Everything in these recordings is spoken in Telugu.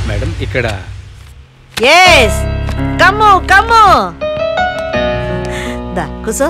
మేడం ఇక్కడ ఎస్ కమ్ము కమ్ము దా కూసో.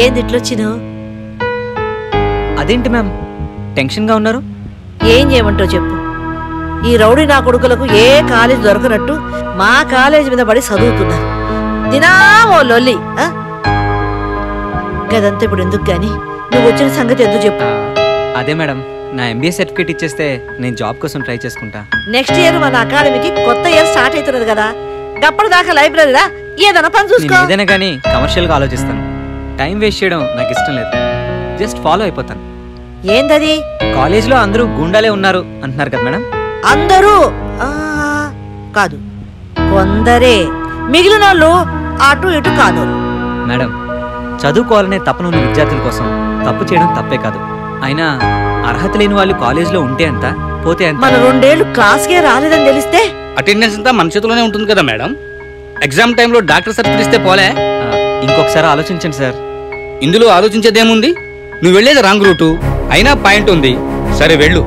ఏంది ఇట్లొచ్చినావు? అదేంటి మ్యామ్ టెన్షన్గా ఉన్నారు? ఏం చేయమంటావు చెప్పు. ఈ రౌడీ నా కొడుకులకు ఏ కాలేజ్ దొరకనట్టు మా కాలేజీ మీద పడి చదువుతున్నారు. దినామో లొల్లి. గదంతా ఇప్పుడు ఎందుకు గాని నువ్వు వచ్చిన సంగతి ఎందుకు చెప్పు. అదే మేడం, నా MBA సర్టిఫికేట్ ఇచ్చేస్తే నేను జాబ్ కోసం ట్రై చేసుకుంటా. నెక్స్ట్ ఇయర్ మన అకాడమీకి కొత్త ఇయర్ స్టార్ట్ అవుతున్నది కదా, గప్పటిదాకా లైబ్రరీరా ఏదైనా పని చూసుకో. ఏదైనా కానీ కమర్షియల్గా ఆలోచిస్తాను. టైం వేస్ట్ చేయడం నాకు ఇష్టం లేదు. జస్ట్ ఫాలో అయిపోతాను. ఏందది? కాలేజ్లో అందరూ గుండాలే ఉన్నారు అంటున్నారు కదా మేడం. అందరూ కాదు, కొందరే. మిగిలిన వాళ్ళు అటు ఇటు కాదు. మేడం, చదువుకోవాలనే తపన ఉన్న విద్యార్థుల కోసం తప్పు చేయడం తప్పే కాదు. అయినా అర్హత లేని వాళ్ళు కాలేజ్లో ఉంటే ఎంత, పోతే ఎంత? మన 2 ఏళ్ళు క్లాస్కే రాలేదని తెలిస్తే అటెండెన్స్ అంతా మన చేతిలోనే ఉంటుంది కదా మేడం. ఎగ్జామ్ టైంలో డాక్టర్ సర్టిఫికేట్ ఇస్తే పోలే. ఇంకొకసారి ఆలోచించండి సార్. ఇందులో ఆలోచించేదేముంది? నువ్వు వెళ్ళేది రాంగ్ రూటు, అయినా పాయింట్ ఉంది. సరే వెళ్ళు,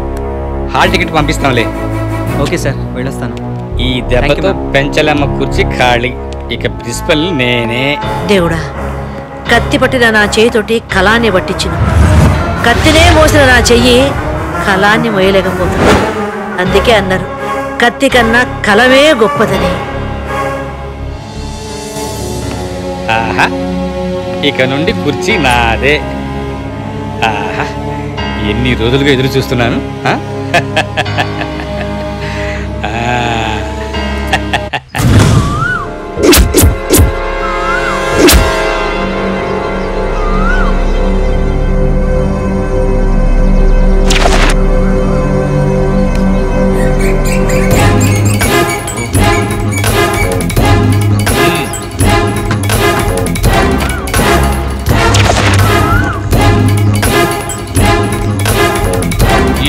హాల్ టికెట్ పంపిస్తాంలే. ఓకే సార్, వెళ్ళొస్తాను. ఈ దెబ్బతో పెంచలమ్మ కుర్చీ ఖాళీ. ఇక ప్రిన్సిపల్ నేనే. దేవుడా, కత్తి పట్టిన నా చేయితోటి కళాన్ని పట్టించిన, కత్తినే మోసిన నా చెయ్యి కళాన్ని మోయలేకపోతున్నా. అందుకే అన్నారు కత్తి కన్నా కలమే గొప్పదని. ఆహా, ఇక నుండి కుర్చీ నాదే. ఆహా, ఎన్ని రోజులుగా ఎదురు చూస్తున్నాను.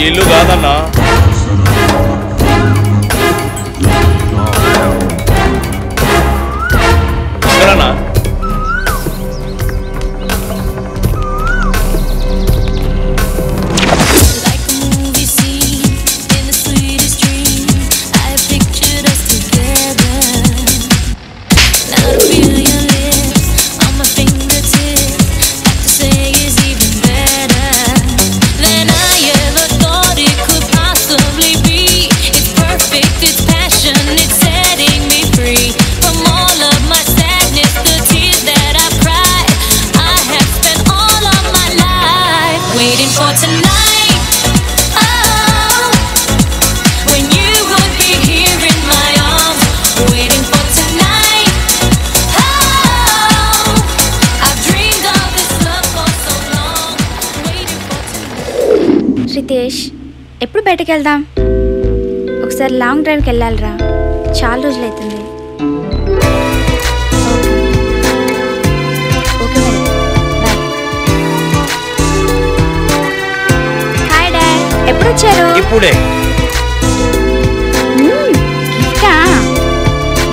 ఇల్లు కాదన్నా, ఇక్కడనా? రితేష్, ఎప్పుడు బయటకు వెళ్దాం? ఒకసారి లాంగ్ డ్రైవ్కి వెళ్ళాలిరా, చాలా రోజులు అవుతుంది. ఓకే మరి, బాయ్. హాయ్ డాడ్, ఎప్పుడు వచ్చారు? ఇప్పుడే. గిఫ్టా?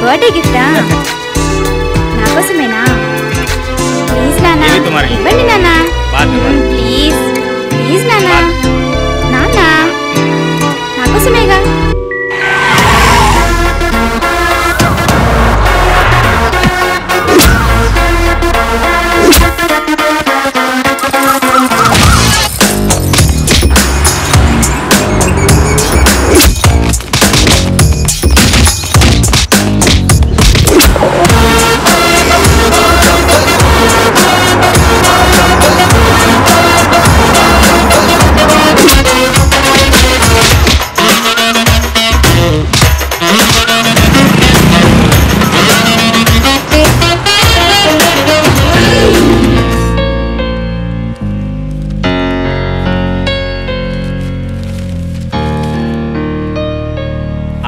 బర్త్డే గిఫ్టా? నా కోసమేనా? ప్లీజ్ నాన్న, ఇవ్వండి నాన్న. ప్లీజ్ ప్లీజ్ నాన్న. నాన్న, నా కోసమేగా.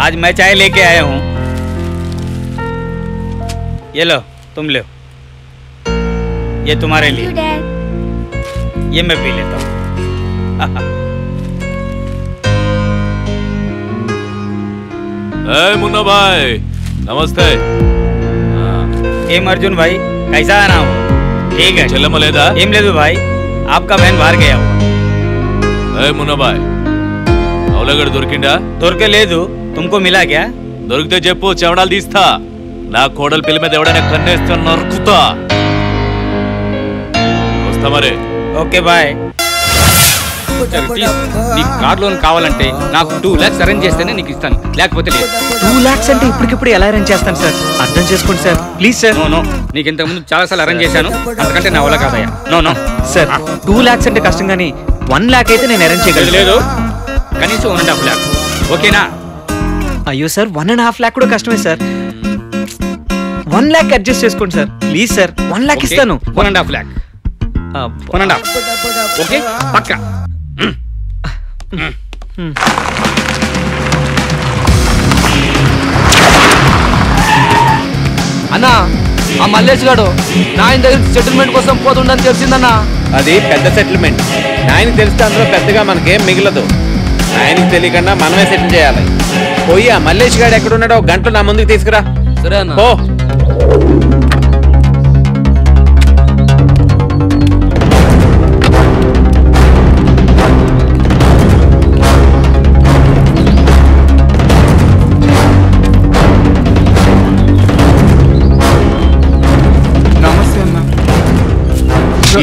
आज मैं चाय लेके आया हूँ, ये लो, तुम लो। ये तुम्हारे लिए, ये मैं पी लेता हूँ। मुन्ना भाई नमस्ते। एम अर्जुन भाई, कैसा है नाम? ठीक है। చెల్లెమ్మ లేదా? ఏం లేదు भाई, आपका बहन बाहर गया हुआ। मुन्ना भाई మౌలగాడు దొరికిండా? దొరకలేదు. తుమ్కో మిలా క్యా? దొరికితే చెప్పు, చెవడాలు తీస్తా. నా కోడల పిల్ల మీద ఎవడైనా కన్నేస్తా నరుకుతా. వస్తా మరి. Okay bye. నీకు కార్ లోన్ కావాలంటే నాకు 2 lakhs అరేంజ్ చేస్తేనే నీకు ఇస్తాను, లేకపోతే లేదు. 2 lakhs అంటే ఇప్పటికిప్పుడు ఎలా అరేంజ్ చేస్తాను సార్? అర్థం చేసుకోండి సార్, ప్లీజ్ సార్. నో, నీకు ఇంతకు ముందు చాలా సార్లు అరేంజ్ చేశాను, అంతకంటే నా వల్ల కాదయ్యా. నో సార్, 2 lakhs అంటే కష్టం, కానీ 1 lakh అయితే నేను అరేంజ్ చేయగలను. లేదు, కనీసం 1.5 lakh. ఓకేనా? అయ్యో సార్, 1.5 lakh కూడా కష్టమే సార్. 1 lakh అడ్జస్ట్ చేసుకోండి సార్, ప్లీజ్ సార్. 1 lakh ఇస్తాను. 1.5 lakh. 1.5. ఓకే పక్కా. అన్నా, ఆ మల్లేష్ గాడు నాయన దగ్గర సెటిల్మెంట్ కోసం పోతుండని తెలిసిందన్నా. అది పెద్ద సెటిల్మెంట్. నాయనకి తెలిస్తే అందులో పెద్దగా మనకేం మిగలదు. నాయనకి తెలియకుండా మనమే సెటిల్ చేయాలి. పోయి ఆ మల్లేష్ గాడు ఎక్కడున్నాడో 1 గంట నా ముందుకు తీసుకురా. సరే అన్న. ఓ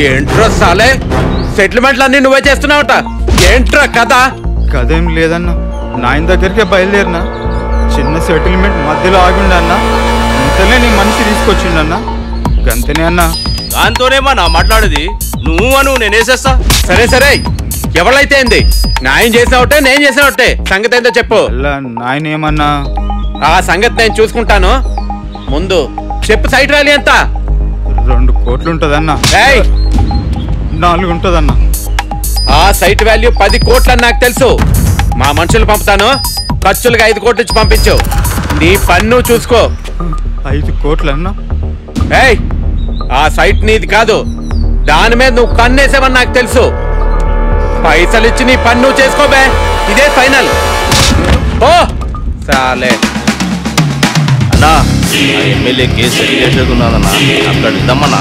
ఏంట్రా సాలే, సెటిల్మెంట్లు అన్ని నువ్వే చేస్తున్నావట. ఏంట్రా కథ? కదేం లేదన్నా, నాయన దగ్గరికే బయలుదేరినా. చిన్న సెటిల్మెంట్ మధ్యలో ఆగిండన్నా, ఇంతనే నీ మనిషి తీసుకొచ్చిండన్నా. గంతనే అన్నా. దాంతోనేమా నా మాట్లాడేది? నువ్వు నేనేసేస్తా. సరే ఎవరైతే ఏంది, నాయన చేసినట్టే నేను చేసినట్టే. సంగతి ఏంటో చెప్పు. నాయన ఏమన్నా? ఆ సంగతి నేను చూసుకుంటాను. ముందు చెప్పు, సైట్ వ్యాలీ ఎంత? 2 కోట్లు ఉంటదన్నా. 4 ఉంటదన్నా. ఆ సైట్ వాల్యూ 10 కోట్లని నాకు తెలుసు. మా మనుషులు పంపుతాను, ఖర్చులుగా 5 కోట్లు ఇచ్చి పంపించు. నీ పన్ను చూసుకో. 5 కోట్లన్నా? ఆ సైట్ నీది కాదు, దాని మీద నువ్వు కన్నేసావని నాకు తెలుసు. పైసలు ఇచ్చి నీ పన్ను చేసుకోబే. ఇదే ఫైనల్. ఓ సాలే. అన్నా, ఆ ఎమ్మెల్యే కేసు సెటిల్ చేసేది ఉన్నదన్నా, అక్కడ ఇద్దామన్నా.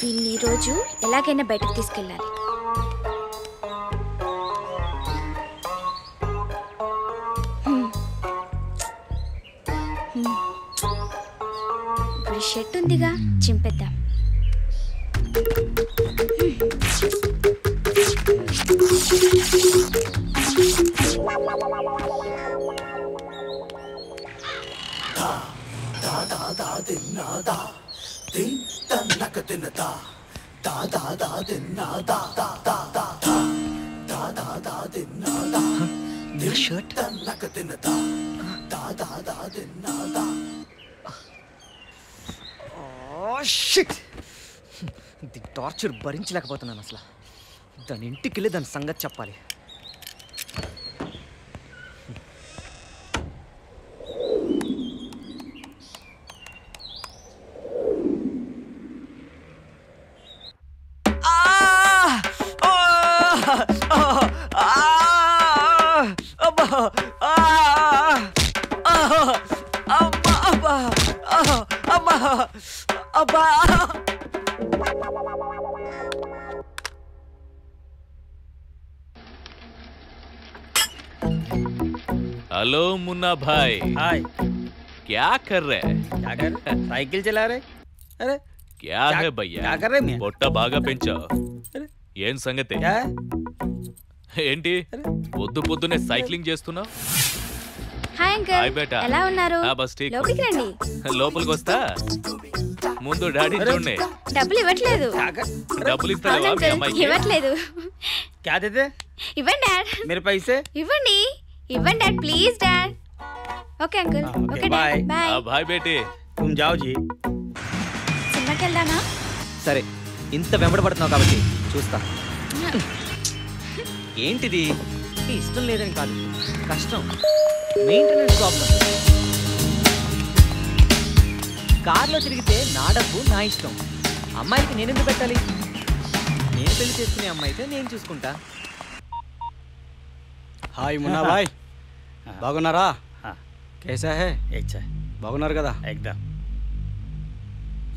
వీళ్ళని ఈరోజు ఎలాగైనా బయటకు తీసుకెళ్ళాలి. ఇప్పుడు షర్ట్ ఉందిగా, చింపేద్దాం. టార్చర్ భరించలేకపోతున్నాను అసలు. దాని ఇంటికి వెళ్ళి దాని సంగతి చెప్పాలి. हेलो मुन्ना भाई। हाय। क्या कर रहे हैं? क्या कर रहे? साइकिल चला रहे? अरे क्या है भैया? क्या कर रहे हैं? పొట్ట బాగా పెంచావు. ఏం సంగతి? क्या ఏంటి పొద్దు పొద్దునే సైక్లింగ్ చేస్తున్నావు? Hi uncle. హాయ్ బేటా. ఎలా ఉన్నారు? బస్ ఠీక్. లోపలికి రండి. లోపలికి వస్తా. ముందు డాడీ చూడండి. డబ్బులు ఇవ్వట్లేదు. డబ్బులు ఇస్తావా మీ అమ్మాయికి? ఇవ్వట్లేదు. क्या देते? ఇవ్వండి డాడ్. मेरे पैसे? ఇవ్వండి. ఇవ్వండి dad, please dad. Okay uncle. Okay dad. Bye. Bye బేటీ. तुम जाओ जी. సినిమాకి వెళ్దామా? సరే, ఇంత వెంబడబడుతున్నావు కాబట్టి చూస్తా. ఏంటిది? ఇష్టం లేదని కాదు, కష్టం, మెయింటెనెన్స్ ప్రాబ్లం. కార్లో తిరిగితే నా డబ్బు నా ఇష్టం. అమ్మాయికి నేనెందుకు పెట్టాలి? నేను పెళ్లి చేసుకునే అమ్మాయి అయితే నేను చూసుకుంటా. హాయ్ మున్నా భాయ్, బాగున్నారా? కేసా హే? బాగున్నారు కదా? एकदम.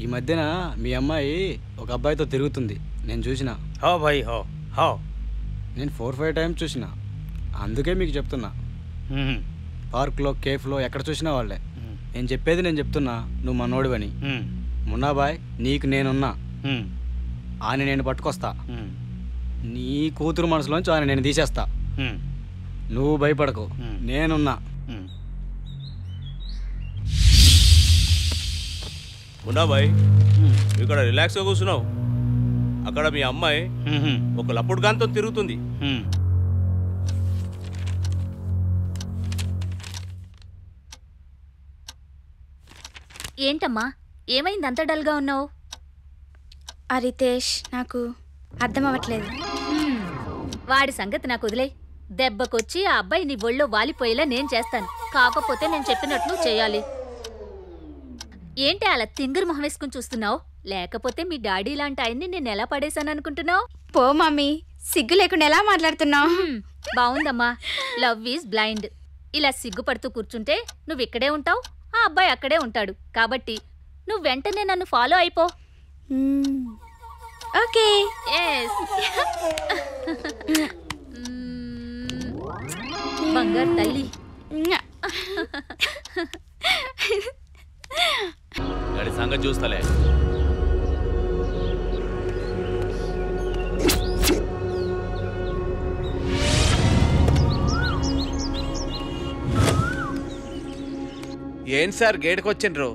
ఈ మధ్యన మీ అమ్మాయి ఒక అబ్బాయితో తిరుగుతుంది, నేను చూసిన. హో భాయ్ హో హో నేను 4-5 టైమ్స్ చూసిన, అందుకే మీకు చెప్తున్నా. పార్క్లో, కేఫ్లో ఎక్కడ చూసినా వాళ్ళే. నేను చెప్పేది నేను చెప్తున్నా, నువ్వు మనోడివని. మున్నాబాయ్, నీకు నేనున్నా. ఆయన నేను పట్టుకొస్తా. నీ కూతురు మనసులోంచి ఆయన నేను తీసేస్తా. నువ్వు భయపడకు, నేనున్నా. మున్నాబాయ్, ఇక్కడ రిలాక్స్గా కూర్చున్నావు, అక్కడ మీ అమ్మాయి ఒక లప్పుడు గాంతో తిరుగుతుంది. ఏంటమ్మా, ఏమైంది అంత డల్గా ఉన్నావు? ఆ రితేష్ నాకు అర్థం అవ్వట్లేదు. వాడి సంగతి నాకు వదిలే. దెబ్బకొచ్చి ఆ అబ్బాయి నీ ఒళ్ళో వాలిపోయేలా నేను చేస్తాను. కాకపోతే నేను చెప్పినట్లు చేయాలి. ఏంటి అలా తింగురు మొహం వేసుకుని చూస్తున్నావు? లేకపోతే మీ డాడీ లాంటి ఆయన్ని నేను ఎలా పడేశాను అనుకుంటున్నావు? పో మమ్మీ, సిగ్గు లేకుండా ఎలా మాట్లాడుతున్నావు? బావుందమ్మా. Love is blind. ఇలా సిగ్గుపడుతూ కూర్చుంటే నువ్వు ఇక్కడే ఉంటావు, ఆ అబ్బాయి అక్కడే ఉంటాడు. కాబట్టి నువ్వు వెంటనే నన్ను ఫాలో అయిపో. ఓకే. బంగారు తల్లి. గాడి సంగతి చూస్తలే. ఏం సార్ గేటుకు వచ్చిండ్రు?